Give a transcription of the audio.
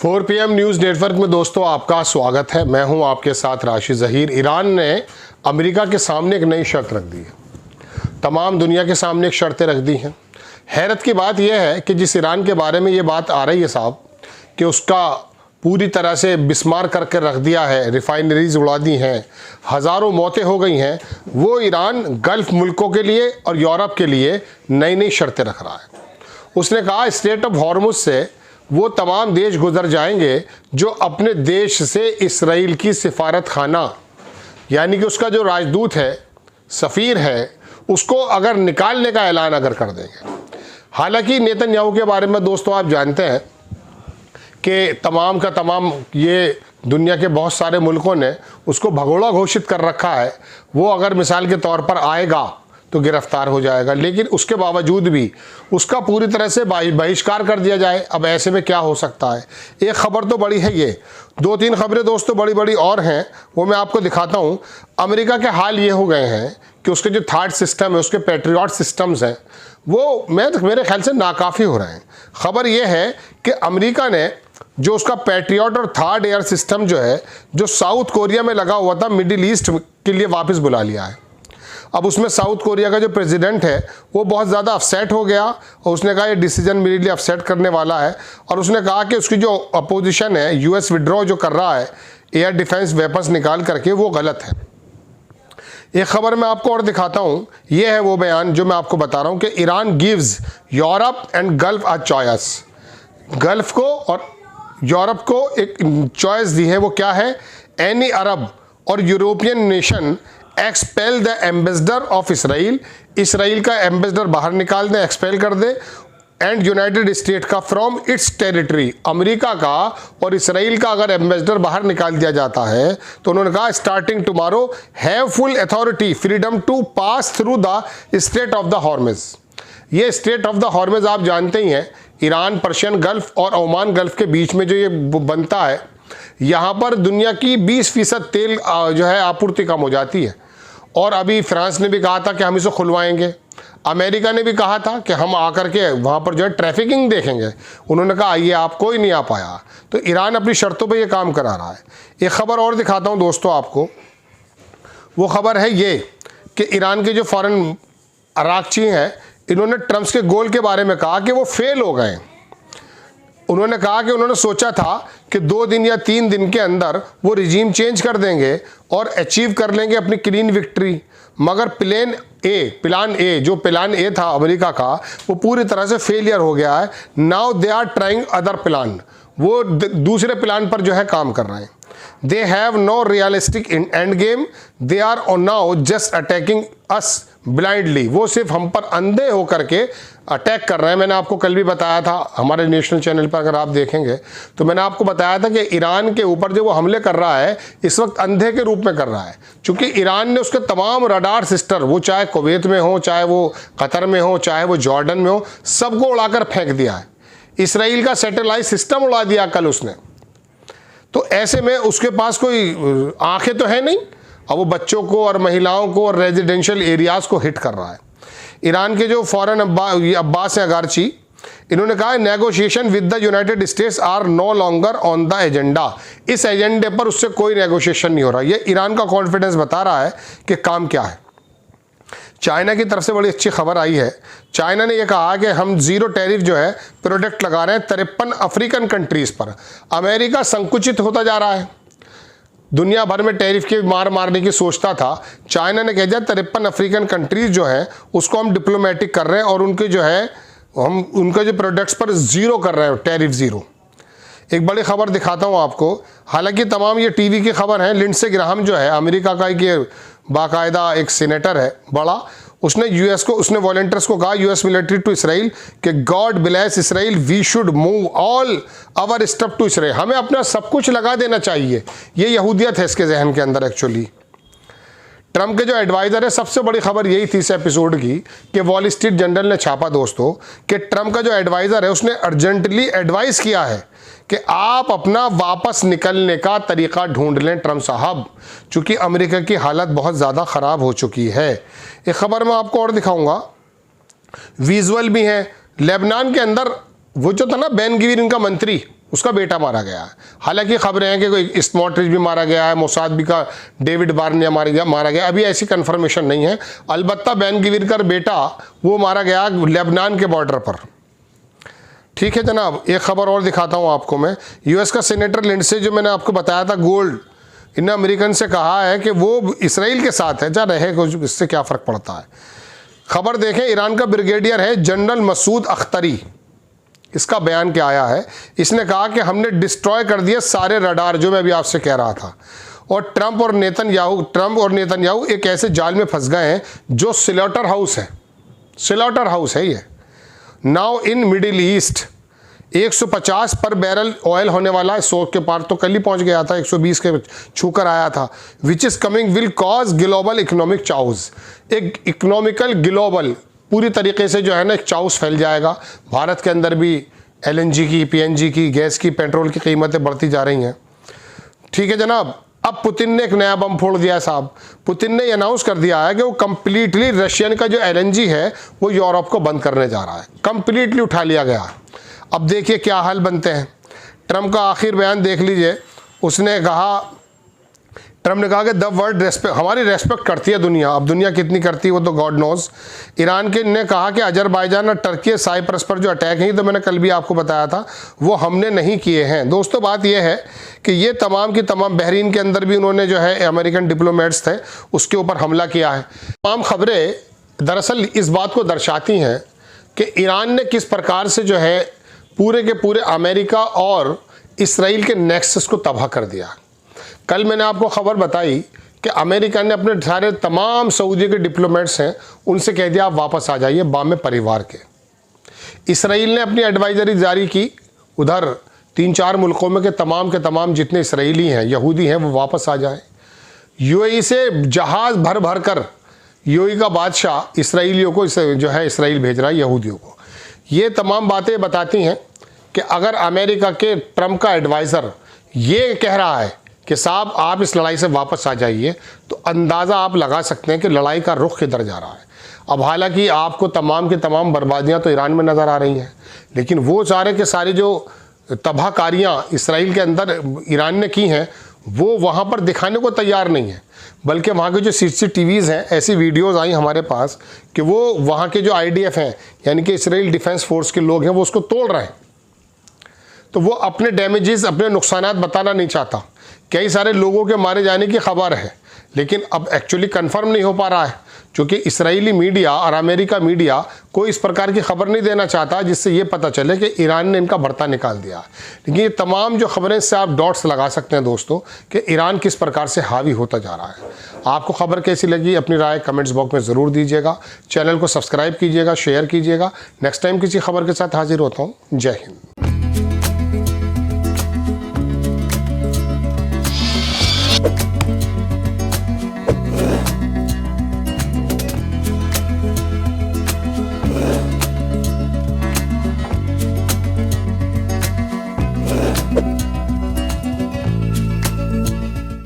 4 PM news network में दोस्तों आपका स्वागत है। मैं हूं आपके साथ राशिद ज़हीर। ईरान ने अमेरिका के सामने एक नई शर्त रख दी है। तमाम दुनिया के सामने एक शर्तें रख दी हैं। हैरत की बात यह है कि जिस ईरान के बारे में ये बात आ रही है साहब कि उसका पूरी तरह से बिस्मार करके रख दिया है, रिफाइनरीज उड़ा दी हैं, हज़ारों मौतें हो गई हैं, वो ईरान गल्फ़ मुल्कों के लिए और यूरोप के लिए नई नई शर्तें रख रहा है। उसने कहा स्ट्रेट ऑफ हॉर्मुज़ से वो तमाम देश गुजर जाएंगे जो अपने देश से इसराइल की सिफारत खाना यानी कि उसका जो राजदूत है, सफ़ीर है, उसको अगर निकालने का ऐलान अगर कर देंगे। हालांकि नेतन्याहू के बारे में दोस्तों आप जानते हैं कि तमाम का तमाम ये दुनिया के बहुत सारे मुल्कों ने उसको भगोड़ा घोषित कर रखा है। वो अगर मिसाल के तौर पर आएगा तो गिरफ्तार हो जाएगा, लेकिन उसके बावजूद भी उसका पूरी तरह से बहिष्कार कर दिया जाए। अब ऐसे में क्या हो सकता है? एक खबर तो बड़ी है, ये 2-3 खबरें दोस्तों बड़ी बड़ी और हैं, वो मैं आपको दिखाता हूँ। अमेरिका के हाल ये हो गए हैं कि उसके जो थर्ड सिस्टम है, उसके पैट्रियट सिस्टम्स हैं, वो मेरे ख्याल से नाकाफ़ी हो रहे हैं। खबर ये है कि अमेरिका ने जो उसका पैट्रियट और थर्ड एयर सिस्टम जो है, जो साउथ कोरिया में लगा हुआ था, मिडिल ईस्ट के लिए वापस बुला लिया है। अब उसमें साउथ कोरिया का जो प्रेसिडेंट है वो बहुत ज़्यादा अपसेट हो गया और उसने कहा ये डिसीजन मेरे लिए अपसेट करने वाला है, और उसने कहा कि उसकी जो अपोजिशन है, यूएस विड्रॉ जो कर रहा है एयर डिफेंस वेपन्स निकाल करके, वो गलत है। एक खबर मैं आपको और दिखाता हूँ, ये है वो बयान जो मैं आपको बता रहा हूँ कि Iran gives Europe and gulf a choice. Gulf को और यूरोप को एक चॉइस दी है। वो क्या है? एनी अरब और European nation expel the ambassador of Israel. Israel का एम्बेसडर बाहर निकाल दे, एक्सपेल कर दे। एंड यूनाइटेड स्टेट का फ्रॉम इट्स टेरिटरी। अमेरिका का और इसराइल का अगर एम्बेसडर बाहर निकाल दिया जाता है तो उन्होंने कहा starting tomorrow have full authority freedom to pass through the strait of the Hormuz. ये स्ट्रेट ऑफ द हॉर्मुज़ आप जानते ही हैं, ईरान, पर्शियन गल्फ और ओमान गल्फ के बीच में जो ये बनता है, यहाँ पर दुनिया की 20% तेल जो है आपूर्ति कम हो जाती है। और अभी फ्रांस ने भी कहा था कि हम इसे खुलवाएंगे। अमेरिका ने भी कहा था कि हम आकर के वहाँ पर जो है ट्रैफिकिंग देखेंगे। उन्होंने कहा ये आप कोई नहीं आ पाया। तो ईरान अपनी शर्तों पे ये काम करा रहा है। एक खबर और दिखाता हूँ दोस्तों आपको। वो खबर है ये कि ईरान के जो फॉरेन अराकची हैं, इन्होंने ट्रम्प के गोल के बारे में कहा कि वो फेल हो गए। उन्होंने कहा कि उन्होंने सोचा था कि 2 दिन या 3 दिन के अंदर वो रिजीम चेंज कर देंगे और अचीव कर लेंगे अपनी क्लीन विक्ट्री, मगर प्लान ए जो प्लान ए था अमेरिका का, वो पूरी तरह से फेलियर हो गया है। Now they are trying other plan. वो दूसरे प्लान पर जो है काम कर रहे हैं। They have no realistic end game, they are now just attacking us blindly. वो सिर्फ हम पर अंधे होकर के अटैक कर रहे हैं। मैंने आपको कल भी बताया था हमारे नेशनल चैनल पर, अगर आप देखेंगे तो मैंने आपको बताया था कि ईरान के ऊपर जो वो हमले कर रहा है इस वक्त अंधे के रूप में कर रहा है, क्योंकि ईरान ने उसके तमाम रडार सिस्टम, वो चाहे कुवैत में हो, चाहे वो कतर में हो, चाहे वो जॉर्डन में हो, सबको उड़ाकर फेंक दिया है। इसराइल का सैटेलाइट सिस्टम उड़ा दिया कल उसने। तो ऐसे में उसके पास कोई आंखें तो है नहीं, अब वो बच्चों को और महिलाओं को और रेजिडेंशियल एरियाज़ को हिट कर रहा है। ईरान के जो फॉरेन अब्बास अगारची, इन्होंने कहा negotiation with the United States are no longer on the agenda. इस एजेंडे पर उससे कोई नेगोशिएशन नहीं हो रहा। ये ईरान का कॉन्फिडेंस बता रहा है कि काम क्या है। चाइना की तरफ से बड़ी अच्छी खबर आई है। चाइना ने यह कहा कि हम ज़ीरो टैरिफ जो है प्रोडक्ट लगा रहे हैं 53 अफ्रीकन कंट्रीज़ पर। अमेरिका संकुचित होता जा रहा है, दुनिया भर में टैरिफ के मारने की सोचता था। चाइना ने कह दिया 53 अफ्रीकन कंट्रीज़ जो हैं उसको हम डिप्लोमेटिक कर रहे हैं और उनके जो है हम उनके जो प्रोडक्ट्स पर ज़ीरो कर रहे हैं, टैरिफ ज़ीरो। एक बड़ी खबर दिखाता हूँ आपको। हालांकि तमाम ये टीवी की खबर है। लिंडसे ग्राहम जो है अमेरिका का एक बाकायदा एक सीनेटर है बड़ा, उसने यूएस को, उसने वॉलंटियर्स को कहा, यूएस मिलिट्री टू इसराइल, कि God bless Israel, we should move all our stuff to Israel. हमें अपना सब कुछ लगा देना चाहिए। ये यहूदियत है इसके जहन के अंदर एक्चुअली। ट्रम्प के जो एडवाइज़र है, सबसे बड़ी खबर यही थी इस एपिसोड की कि वॉल स्ट्रीट जर्नल ने छापा दोस्तों कि ट्रम्प का जो एडवाइज़र है उसने अर्जेंटली एडवाइस किया है कि आप अपना वापस निकलने का तरीका ढूंढ लें ट्रम्प साहब, चूँकि अमेरिका की हालत बहुत ज़्यादा ख़राब हो चुकी है। एक ख़बर मैं आपको और दिखाऊंगा, विजुअल भी है। लेबनान के अंदर वो जो था ना बेन गवीर इनका मंत्री, उसका बेटा मारा गया है। हालांकि खबरें हैं कि कोई स्मोट्रिच भी मारा गया है, मोसाद भी का डेविड बार्निया मारा गया, अभी ऐसी कंफर्मेशन नहीं है। अलबत्ता बेन गवीर का बेटा वो मारा गया लेबनान के बॉर्डर पर। ठीक है जनाब, एक खबर और दिखाता हूँ आपको मैं। यूएस का सेनेटर लिंडसे, जो मैंने आपको बताया था गोल्ड, इन अमेरिकन से कहा है कि वो इसराइल के साथ है, जा रहे कुछ, इससे क्या फ़र्क पड़ता है। खबर देखें, ईरान का ब्रिगेडियर है जनरल मसूद अख्तरी, इसका बयान क्या आया है। इसने कहा कि हमने डिस्ट्रॉय कर दिए सारे रडार, जो मैं अभी आपसे कह रहा था, और ट्रंप और नेतन्याहू एक ऐसे जाल में फंस गए हैं जो स्लॉटर हाउस है ये। नाउ इन मिडिल ईस्ट 150 पर बैरल ऑयल होने वाला है, 100 के पार तो कल ही पहुंच गया था, 120 के छूकर आया था। Which is coming will cause global economic chaos, एक इकोनॉमिकल ग्लोबल पूरी तरीके से जो है ना एक चाउस फैल जाएगा। भारत के अंदर भी LNG की, PNG की, गैस की, पेट्रोल की कीमतें बढ़ती जा रही हैं। ठीक है जनाब, अब पुतिन ने एक नया बम फोड़ दिया है साहब। पुतिन ने अनाउंस कर दिया है कि वो कंप्लीटली रशियन का जो LNG है वो यूरोप को बंद करने जा रहा है, कंप्लीटली उठा लिया गया। अब देखिए क्या हाल बनते हैं। ट्रंप का आखिर बयान देख लीजिए, ट्रंप ने कहा कि द वर्ल्ड रेस्पेक्ट, हमारी रेस्पेक्ट करती है दुनिया, अब दुनिया कितनी करती है वो तो गॉड नोज। ईरान के ने कहा कि अजरबैजान और टर्की साइप्रस पर जो अटैक हैं, तो मैंने कल भी आपको बताया था, वो हमने नहीं किए हैं। दोस्तों बात यह है कि ये तमाम की तमाम, बहरीन के अंदर भी उन्होंने जो है अमेरिकन डिप्लोमेट्स थे उसके ऊपर हमला किया है। तमाम खबरें दरअसल इस बात को दर्शाती हैं कि ईरान ने किस प्रकार से जो है पूरे के पूरे अमेरिका और इसराइल के नेक्सस को तबाह कर दिया। कल मैंने आपको खबर बताई कि अमेरिका ने अपने सारे तमाम सऊदी के डिप्लोमेट्स हैं उनसे कह दिया आप वापस आ जाइए बामे परिवार के। इसराइल ने अपनी एडवाइजरी जारी की, उधर 3-4 मुल्कों में के तमाम जितने इसराइली हैं, यहूदी हैं, वो वापस आ जाएं। यूएई से जहाज़ भर कर यूएई का बादशाह इसराइलियों को जो है इसराइल भेज रहा है, यहूदियों को। ये तमाम बातें बताती हैं कि अगर अमेरिका के ट्रंप का एडवाइज़र ये कह रहा है कि साहब आप इस लड़ाई से वापस आ जाइए, तो अंदाज़ा आप लगा सकते हैं कि लड़ाई का रुख किधर जा रहा है। अब हालांकि आपको तमाम की तमाम बर्बादियां तो ईरान में नज़र आ रही हैं, लेकिन वो सारे के सारे जो तबाहकारियां इसराइल के अंदर ईरान ने की हैं वो वहाँ पर दिखाने को तैयार नहीं है। बल्कि वहाँ के जो CCTVs हैं, ऐसी वीडियोज़ आई हमारे पास कि वो वहाँ के जो IDF हैं, यानी कि इसराइल डिफेंस फोर्स के लोग हैं, वो उसको तोड़ रहे हैं। तो वो अपने डैमेजेस, अपने नुकसानात बताना नहीं चाहता। कई सारे लोगों के मारे जाने की खबर है, लेकिन अब एक्चुअली कंफर्म नहीं हो पा रहा है, क्योंकि इसराइली मीडिया और अमेरिका मीडिया कोई इस प्रकार की खबर नहीं देना चाहता जिससे ये पता चले कि ईरान ने इनका भरता निकाल दिया। लेकिन ये तमाम जो खबरें, इससे आप डॉट्स लगा सकते हैं दोस्तों कि ईरान किस प्रकार से हावी होता जा रहा है। आपको खबर कैसी लगी, अपनी राय कमेंट्स बॉक्स में ज़रूर दीजिएगा। चैनल को सब्सक्राइब कीजिएगा, शेयर कीजिएगा। नेक्स्ट टाइम किसी खबर के साथ हाजिर होता हूँ। जय हिंद।